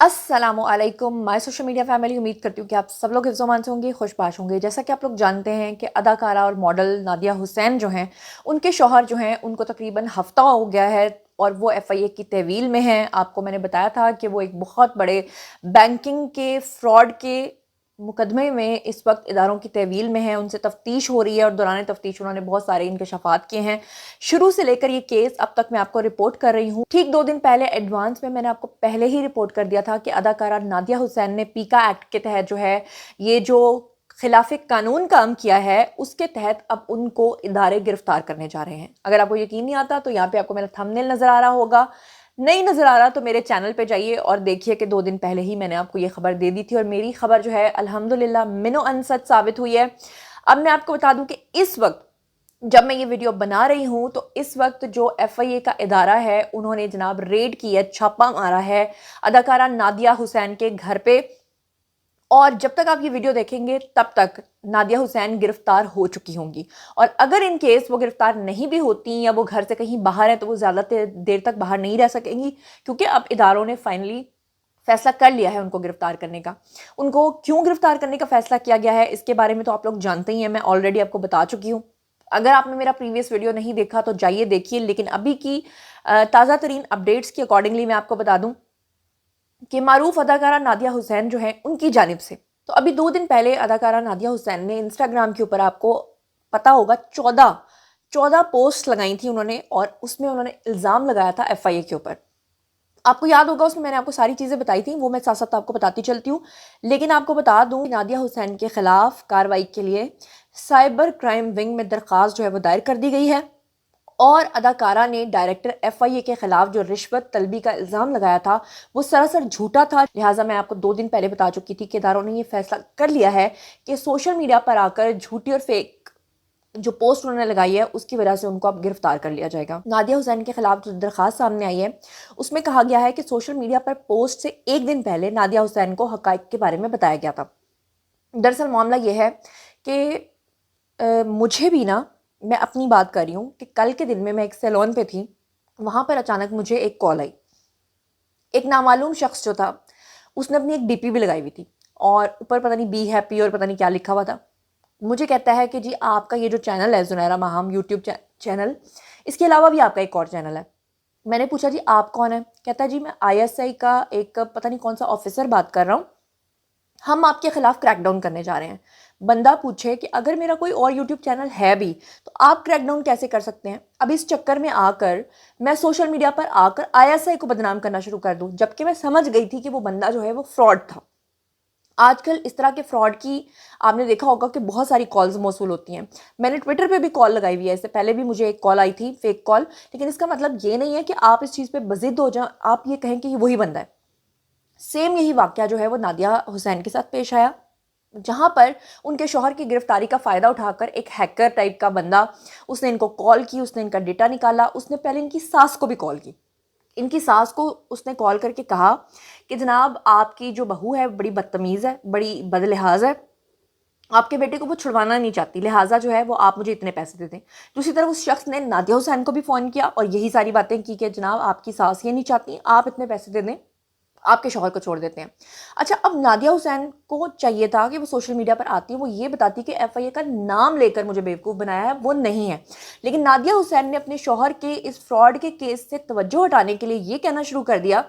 अस्सलामुअलैकुम my social media family. उम्मीद करती हूँ कि आप सब लोग हिफ्ज़-ओ-मान से होंगे, खुशबाश होंगे। जैसा कि आप लोग जानते हैं कि अदाकारा और मॉडल नादिया हुसैन जो हैं, उनके शौहर जो हैं उनको तकरीबन हफ़्ता हो गया है और वो एफआईए की तहवील में हैं। आपको मैंने बताया था कि वो एक बहुत बड़े बैंकिंग के फ्रॉड के मुकदमे में इस वक्त इदारों की तहवील में हैं, उनसे तफ्तीश हो रही है और दौरान तफ्तीश उन्होंने बहुत सारे इंकशाफात किए हैं। शुरू से लेकर ये केस अब तक मैं आपको रिपोर्ट कर रही हूँ। ठीक 2 दिन पहले एडवांस में मैंने आपको पहले ही रिपोर्ट कर दिया था कि अदाकारा नादिया हुसैन ने पीका एक्ट के तहत जो है ये जो खिलाफ कानून काम किया है, उसके तहत अब उनको इदारे गिरफ्तार करने जा रहे हैं। अगर आपको यकीन नहीं आता तो यहाँ पे आपको मेरा थंबनेल नजर आ रहा होगा। नहीं नजर आ रहा तो मेरे चैनल पे जाइए और देखिए कि 2 दिन पहले ही मैंने आपको ये खबर दे दी थी और मेरी खबर जो है अल्हम्दुलिल्लाह मिनो अनसच साबित हुई है। अब मैं आपको बता दूं कि इस वक्त जब मैं ये वीडियो बना रही हूँ तो इस वक्त जो एफआईए का इदारा है उन्होंने जनाब रेड की है, छापा मारा है अदाकारा नादिया हुसैन के घर पे। और जब तक आप ये वीडियो देखेंगे तब तक नादिया हुसैन गिरफ्तार हो चुकी होंगी। और अगर इन केस वो गिरफ्तार नहीं भी होती या वो घर से कहीं बाहर है तो वो ज़्यादा देर तक बाहर नहीं रह सकेंगी, क्योंकि अब इदारों ने फाइनली फैसला कर लिया है उनको गिरफ्तार करने का। उनको क्यों गिरफ्तार करने का फैसला किया गया है इसके बारे में तो आप लोग जानते ही हैं, मैं ऑलरेडी आपको बता चुकी हूँ। अगर आपने मेरा प्रीवियस वीडियो नहीं देखा तो जाइए देखिए, लेकिन अभी की ताज़ा तरीन अपडेट्स के अकॉर्डिंगली मैं आपको बता दूं कि मारूफ अदाकारा नादिया हुसैन जो है उनकी जानिब से तो अभी 2 दिन पहले अदाकारा नादिया हुसैन ने इंस्टाग्राम के ऊपर, आपको पता होगा, 14 पोस्ट लगाई थी उन्होंने और उसमें उन्होंने इल्ज़ाम लगाया था एफआईए के ऊपर। आपको याद होगा उसमें मैंने आपको सारी चीज़ें बताई थी, वो मैं साथ साथ आपको बताती चलती हूँ। लेकिन आपको बता दूँ नादिया हुसैन के खिलाफ कार्रवाई के लिए साइबर क्राइम विंग में दरख्वास्त जो है वो दायर कर दी गई है। और अदाकारा ने डायरेक्टर एफआईए के खिलाफ जो रिश्वत तलबी का इल्ज़ाम लगाया था वो सरासर झूठा था। लिहाजा मैं आपको 2 दिन पहले बता चुकी थी कि इदारों ने ये फैसला कर लिया है कि सोशल मीडिया पर आकर झूठी और फेक जो पोस्ट उन्होंने लगाई है उसकी वजह से उनको अब गिरफ्तार कर लिया जाएगा। नादिया हुसैन के खिलाफ जो दरखास्त सामने आई है उसमें कहा गया है कि सोशल मीडिया पर पोस्ट से 1 दिन पहले नादिया हुसैन को हकाइक के बारे में बताया गया था। दरअसल मामला यह है कि मुझे भी ना, मैं अपनी बात कर रही हूँ कि कल के दिन में मैं एक सैलून पे थी, वहाँ पर अचानक मुझे एक कॉल आई। एक नामालूम शख्स जो था उसने अपनी एक डीपी भी लगाई हुई थी और ऊपर पता नहीं बी हैप्पी और पता नहीं क्या लिखा हुआ था। मुझे कहता है कि जी आपका ये जो चैनल है ज़ुनैरा माहम यूट्यूब चैनल, इसके अलावा भी आपका एक और चैनल है। मैंने पूछा जी आप कौन है? कहता है जी मैं आईएसआई का एक पता नहीं कौन सा ऑफिसर बात कर रहा हूँ, हम आपके खिलाफ क्रैकडाउन करने जा रहे हैं। बंदा पूछे कि अगर मेरा कोई और यूट्यूब चैनल है भी तो आप क्रैकडाउन कैसे कर सकते हैं? अब इस चक्कर में आकर मैं सोशल मीडिया पर आकर आईएसआई को बदनाम करना शुरू कर दूं, जबकि मैं समझ गई थी कि वो बंदा जो है वो फ्रॉड था। आजकल इस तरह के फ्रॉड की आपने देखा होगा कि बहुत सारी कॉल्स मौसूल होती हैं। मैंने ट्विटर पे भी कॉल लगाई हुई है, इससे पहले भी मुझे एक कॉल आई थी, फेक कॉल। लेकिन इसका मतलब ये नहीं है कि आप इस चीज़ पे बजिद हो जाए, आप ये कहें कि ये वही बंदा है। सेम यही वाकया जो है वो नादिया हुसैन के साथ पेश आया, जहां पर उनके शौहर की गिरफ्तारी का फ़ायदा उठाकर एक हैकर टाइप का बंदा, उसने इनको कॉल की, उसने इनका डेटा निकाला। उसने पहले इनकी सास को भी कॉल की। इनकी सास को उसने कॉल करके कहा कि जनाब आपकी जो बहू है बड़ी बदतमीज़ है, बड़ी बदलिहाज है, आपके बेटे को वो छुड़वाना नहीं चाहती, लिहाजा जो है वो आप मुझे इतने पैसे दे दें। दूसरी तरफ उस शख्स ने नादिया हुसैन को भी फ़ोन किया और यही सारी बातें की कि जनाब आपकी सास ये नहीं चाहती, आप इतने पैसे दे दें, आपके शौहर को छोड़ देते हैं। अच्छा, अब नादिया हुसैन को चाहिए था कि वो सोशल मीडिया पर आती है, वो ये बताती कि एफआईए का नाम लेकर मुझे बेवकूफ़ बनाया है, वो नहीं है। लेकिन नादिया हुसैन ने अपने शौहर के इस फ्रॉड के केस से तवज्जो हटाने के लिए ये कहना शुरू कर दिया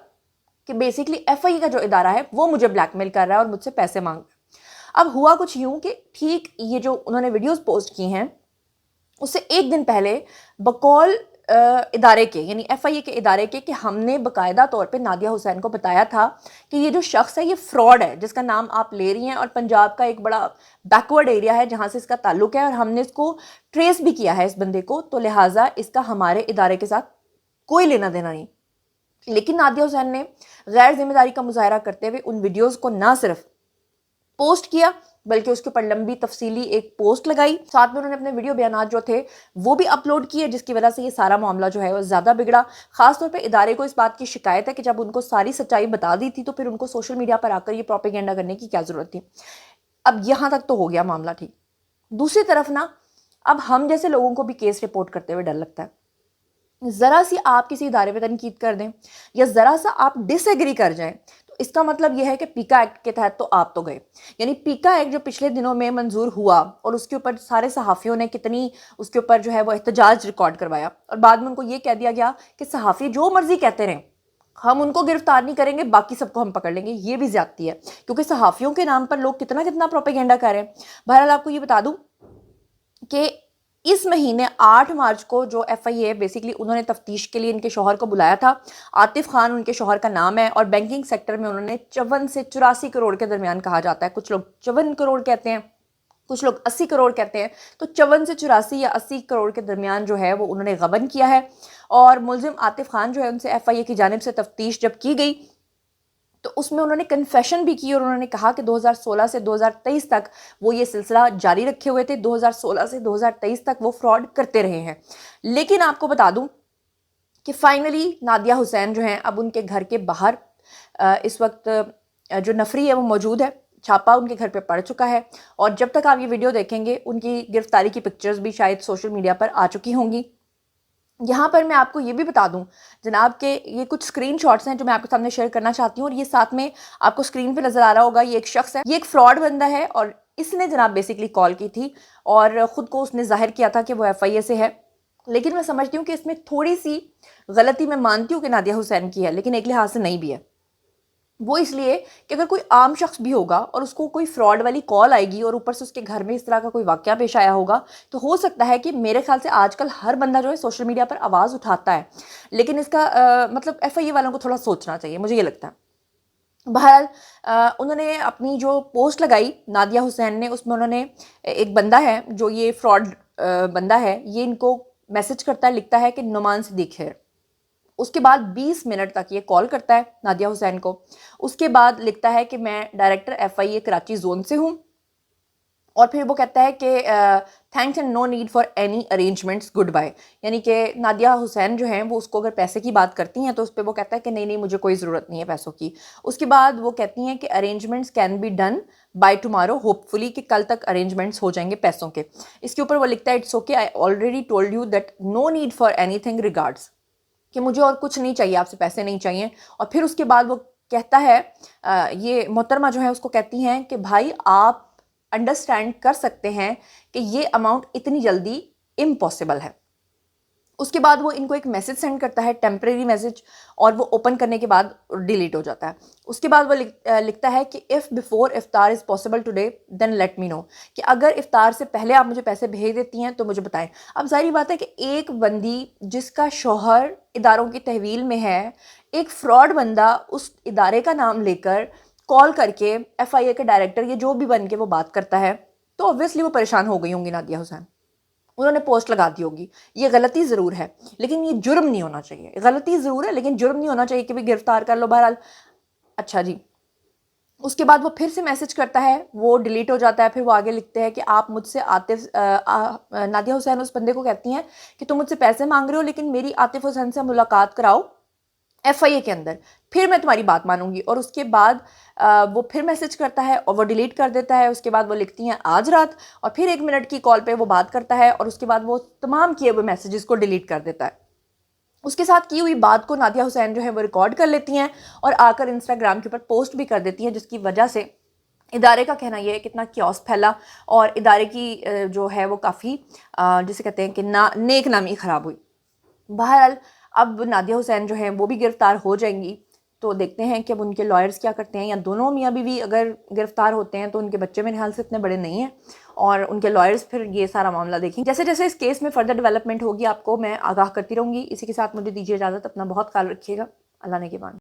कि बेसिकली एफआईए का जो इदारा है वो मुझे ब्लैकमेल कर रहा है और मुझसे पैसे मांग रहा है। अब हुआ कुछ यूं कि ठीक ये जो उन्होंने वीडियोस पोस्ट की हैं उससे 1 दिन पहले बकौल इदारे के, यानी एफआईए के इदारे के, कि हमने बकायदा तौर पे नादिया हुसैन को बताया था कि ये जो शख्स है ये फ्रॉड है जिसका नाम आप ले रही हैं और पंजाब का एक बड़ा बैकवर्ड एरिया है जहाँ से इसका ताल्लुक है और हमने इसको ट्रेस भी किया है इस बंदे को, तो लिहाजा इसका हमारे इदारे के साथ कोई लेना देना नहीं। लेकिन नादिया हुसैन ने गैर जिम्मेदारी का मुजाहरा करते हुए उन वीडियोज़ को ना सिर्फ पोस्ट किया बल्कि उसके ऊपर लंबी तफसीली एक पोस्ट लगाई, साथ में उन्होंने अपने वीडियो बयानात जो थे वो भी अपलोड किए, जिसकी वजह से ये सारा मामला जो है वो ज़्यादा बिगड़ा। खासतौर पे इदारे को इस बात की शिकायत है कि जब उनको सारी सच्चाई बता दी थी तो फिर उनको सोशल मीडिया पर आकर ये प्रोपेगेंडा करने की क्या ज़रूरत थी। अब यहाँ तक तो हो गया मामला ठीक। दूसरी तरफ ना, अब हम जैसे लोगों को भी केस रिपोर्ट करते हुए डर लगता है। ज़रा सी आप किसी इदारे पर तनकीद कर दें या ज़रा सा आप डिसएग्री कर जाएं तो اس کا مطلب یہ ہے کہ پیکا ایکٹ کے تحت تو آپ تو گئے. یعنی پیکا ایکٹ جو پچھلے دنوں میں منظور ہوا اور اس کے اوپر سارے صحافیوں نے کتنی اس کے اوپر جو ہے وہ احتجاج ریکارڈ کروایا, اور بعد میں ان کو یہ کہہ دیا گیا کہ صحافی جو مرضی کہتے رہیں, ہم ان کو گرفتار نہیں کریں گے, باقی سب کو ہم پکڑ لیں گے. یہ بھی زیادتی ہے, کیونکہ صحافیوں کے نام پر لوگ کتنا کتنا پروپیگنڈا کر رہے ہیں. بہرحال آپ کو یہ بتا دوں کہ اس مہینے 8 مارچ کو جو ایف آئی اے بیسیکلی انہوں نے تفتیش کے لیے ان کے شوہر کو بلایا تھا. عاطف خان ان کے شوہر کا نام ہے, اور بینکنگ سیکٹر میں انہوں نے 54 سے 84 کروڑ کے درمیان کہا جاتا ہے, کچھ لوگ 54 کروڑ کہتے ہیں, کچھ لوگ 80 کروڑ کہتے ہیں, تو 54 سے 84 یا 80 کروڑ کے درمیان جو ہے وہ انہوں نے غبن کیا ہے. اور ملزم عاطف خان جو ہے ان سے ایف آئی اے کی جانب سے تفتیش جب کی گئی تو اس میں انہوں نے کنفیشن بھی کی, اور انہوں نے کہا کہ 2016 سے 2023 تک وہ یہ سلسلہ جاری رکھے ہوئے تھے, 2016 سے 2023 تک وہ فراڈ کرتے رہے ہیں. لیکن آپ کو بتا دوں کہ فائنلی نادیہ حسین جو ہیں اب ان کے گھر کے باہر اس وقت جو نفری ہے وہ موجود ہے. چھاپا ان کے گھر پہ پڑ چکا ہے, اور جب تک آپ یہ ویڈیو دیکھیں گے ان کی گرفتاری کی پکچرز بھی شاید سوشل میڈیا پر آ چکی ہوں گی. یہاں پر میں آپ کو یہ بھی بتا دوں جناب کہ یہ کچھ سکرین شاٹس ہیں جو میں آپ کے سامنے شیئر کرنا چاہتی ہوں, اور یہ ساتھ میں آپ کو سکرین پہ نظر آ رہا ہوگا, یہ ایک شخص ہے, یہ ایک فراڈ بندہ ہے, اور اس نے جناب بیسیکلی کال کی تھی اور خود کو اس نے ظاہر کیا تھا کہ وہ ایف آئی اے سے ہے. لیکن میں سمجھتی ہوں کہ اس میں تھوڑی سی غلطی میں مانتی ہوں کہ نادیہ حسین کی ہے, لیکن ایک لحاظ سے نہیں بھی ہے. وہ اس لیے کہ اگر کوئی عام شخص بھی ہوگا اور اس کو کوئی فراڈ والی کال آئے گی اور اوپر سے اس کے گھر میں اس طرح کا کوئی واقعہ پیش آیا ہوگا, تو ہو سکتا ہے کہ میرے خیال سے آج کل ہر بندہ جو ہے سوشل میڈیا پر آواز اٹھاتا ہے, لیکن اس کا مطلب ایف آئی اے والوں کو تھوڑا سوچنا چاہیے, مجھے یہ لگتا ہے. بہرحال انہوں نے اپنی جو پوسٹ لگائی نادیہ حسین نے, اس میں انہوں نے ایک بندہ ہے جو یہ فراڈ بندہ ہے, یہ ان کو میسج کرتا ہے, لکھتا ہے کہ نعمان صدیق ہے. اس کے بعد 20 منٹ تک یہ کال کرتا ہے نادیہ حسین کو. اس کے بعد لکھتا ہے کہ میں ڈائریکٹر ایف آئی اے کراچی زون سے ہوں, اور پھر وہ کہتا ہے کہ thanks and know need for any arrangements, good by. یعنی کہ نادیہ حسین جو ہیں وہ اس کو اگر پیسے کی بات کرتی ہیں تو اس پہ وہ کہتا ہے کہ نہیں نہیں مجھے کوئی ضرورت نہیں ہے پیسوں کی. اس کے بعد وہ کہتی ہیں کہ arrangements can be done by tomorrow, hopefully کہ کل تک ارینجمنٹس ہو جائیں گے پیسوں کے. اس کے اوپر وہ لکھتا ہے it's okay I already told you that no need for anything regards, کہ مجھے اور کچھ نہیں چاہیے, آپ سے پیسے نہیں چاہیے. اور پھر اس کے بعد وہ کہتا ہے یہ محترمہ جو ہے اس کو کہتی ہیں کہ بھائی آپ انڈرسٹینڈ کر سکتے ہیں کہ یہ اماؤنٹ اتنی جلدی امپاسبل ہے. اس کے بعد وہ ان کو ایک میسج سینڈ کرتا ہے, ٹیمپریری میسج, اور وہ اوپن کرنے کے بعد ڈیلیٹ ہو جاتا ہے. اس کے بعد وہ لکھتا ہے کہ if before iftar is possible today then let me know, کہ اگر افطار سے پہلے آپ مجھے پیسے بھیج دیتی ہیں تو مجھے بتائیں. اب ظاہری بات ہے کہ ایک بندی جس کا شوہر اداروں کی تحویل میں ہے, ایک فراڈ بندہ اس ادارے کا نام لے کر کال کر کے ایف آئی اے کے ڈائریکٹر یا جو بھی بن کے وہ بات کرتا ہے, تو اوبویسلی وہ پریشان ہو گئی ہوں گی نادیہ حسین, انہوں نے پوسٹ لگا دی ہوگی. یہ غلطی ضرور ہے لیکن یہ جرم نہیں ہونا چاہیے. غلطی ضرور ہے لیکن جرم نہیں ہونا چاہیے کہ بھی گرفتار کر لو. بہرحال اچھا جی, اس کے بعد وہ پھر سے میسج کرتا ہے, وہ ڈیلیٹ ہو جاتا ہے. پھر وہ آگے لکھتے ہیں کہ آپ مجھ سے عاطف نادیہ حسین اس بندے کو کہتی ہیں کہ تم مجھ سے پیسے مانگ رہے ہو لیکن میری عاطف حسین سے ملاقات کراؤ ایف آئی اے کے اندر, پھر میں تمہاری بات مانوں گی. اور اس کے بعد وہ پھر میسج کرتا ہے اور وہ ڈیلیٹ کر دیتا ہے. اس کے بعد وہ لکھتی ہیں آج رات, اور پھر 1 منٹ کی کال پہ وہ بات کرتا ہے, اور اس کے بعد وہ تمام کیے ہوئے میسیجز کو ڈیلیٹ کر دیتا ہے. اس کے ساتھ کی ہوئی بات کو نادیہ حسین جو ہے وہ ریکارڈ کر لیتی ہیں اور آ کر انسٹاگرام کے اوپر پوسٹ بھی کر دیتی ہیں, جس کی وجہ سے ادارے کا کہنا یہ ہے کتنا کیوس پھیلا, اور ادارے کی جو ہے وہ کافی جسے کہتے ہیں کہ نیک نامی خراب ہوئی. بہرحال اب نادیہ حسین جو ہیں وہ بھی گرفتار ہو جائیں گی, تو دیکھتے ہیں کہ اب ان کے لائرز کیا کرتے ہیں, یا دونوں میاں بیوی اگر گرفتار ہوتے ہیں تو ان کے بچے میرے خیال سے اتنے بڑے نہیں ہیں, اور ان کے لائرز پھر یہ سارا معاملہ دیکھیں. جیسے جیسے اس کیس میں فردر ڈیولپمنٹ ہوگی آپ کو میں آگاہ کرتی رہوں گی. اسی کے ساتھ مجھے دیجیے اجازت, اپنا بہت خیال رکھیے گا. اللہ نے کے بان.